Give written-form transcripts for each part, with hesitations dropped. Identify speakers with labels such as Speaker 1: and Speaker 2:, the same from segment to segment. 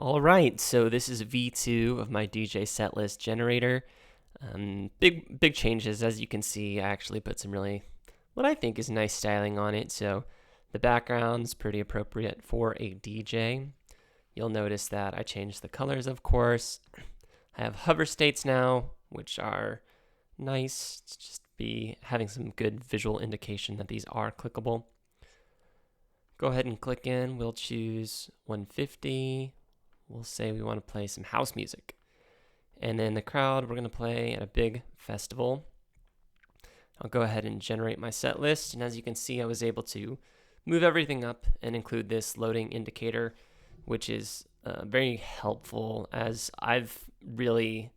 Speaker 1: All right, so this is V2 of my DJ setlist generator. Big changes. As you can see, I actually put some really, what I think is nice styling on it. So the background's pretty appropriate for a DJ. You'll notice that I changed the colors, of course. I have hover states now, which are nice to just be having some good visual indication that these are clickable. Go ahead and click in. We'll choose 150. We'll say we want to play some house music. And then the crowd, we're going to play at a big festival. I'll go ahead and generate my set list. And as you can see, I was able to move everything up and include this loading indicator, which is very helpful as I've really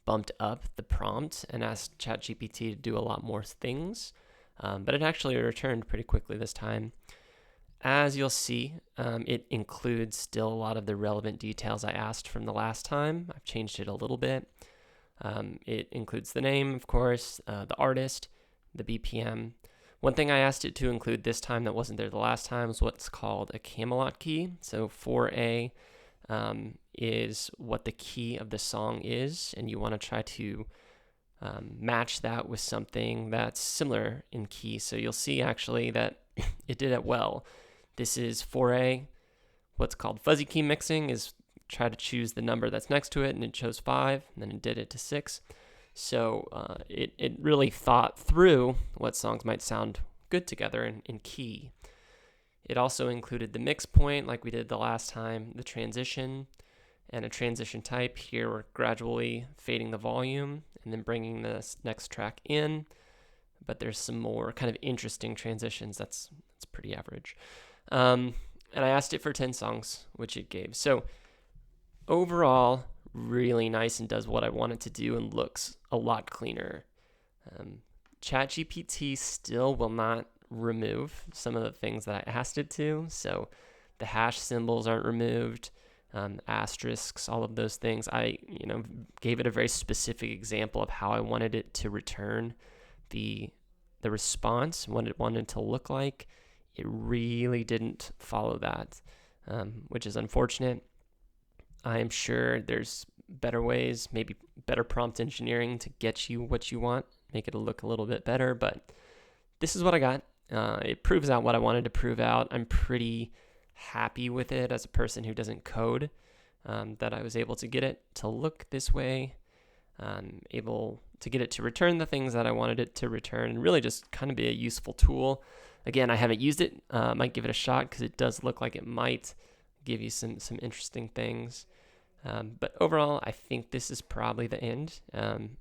Speaker 1: bumped up the prompt and asked ChatGPT to do a lot more things. But it actually returned pretty quickly this time. As you'll see, it includes still a lot of the relevant details I asked from the last time. I've changed it a little bit. It includes the name, of course, the artist, the BPM. One thing I asked it to include this time that wasn't there the last time is what's called a Camelot key. So 4A is what the key of the song is, and you want to try to match that with something that's similar in key. So you'll see actually that it did it well. This is 4A. What's called fuzzy key mixing is try to choose the number that's next to it, and it chose 5, and then it did it to 6. So it really thought through what songs might sound good together in key. It also included the mix point, like we did the last time, the transition, and a transition type. Here we're gradually fading the volume and then bringing this next track in. But there's some more kind of interesting transitions. That's pretty average. And I asked it for 10 songs, which it gave. So overall, really nice and does what I want it to do and looks a lot cleaner. ChatGPT still will not remove some of the things that I asked it to. So the hash symbols aren't removed, asterisks, all of those things. I gave it a very specific example of how I wanted it to return the response, what it wanted to look like. It really didn't follow that, which is unfortunate. I am sure there's better ways, maybe better prompt engineering to get you what you want, make it look a little bit better, but this is what I got. It proves out what I wanted to prove out. I'm pretty happy with it as a person who doesn't code, that I was able to get it to look this way, able to get it to return the things that I wanted it to return, and really just kind of be a useful tool. Again, I haven't used it. Might give it a shot because it does look like it might give you some interesting things. But overall, I think this is probably the end.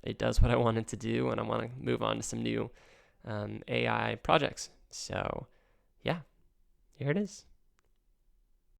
Speaker 1: It does what I wanted to do, and I want to move on to some new AI projects. So, yeah, here it is.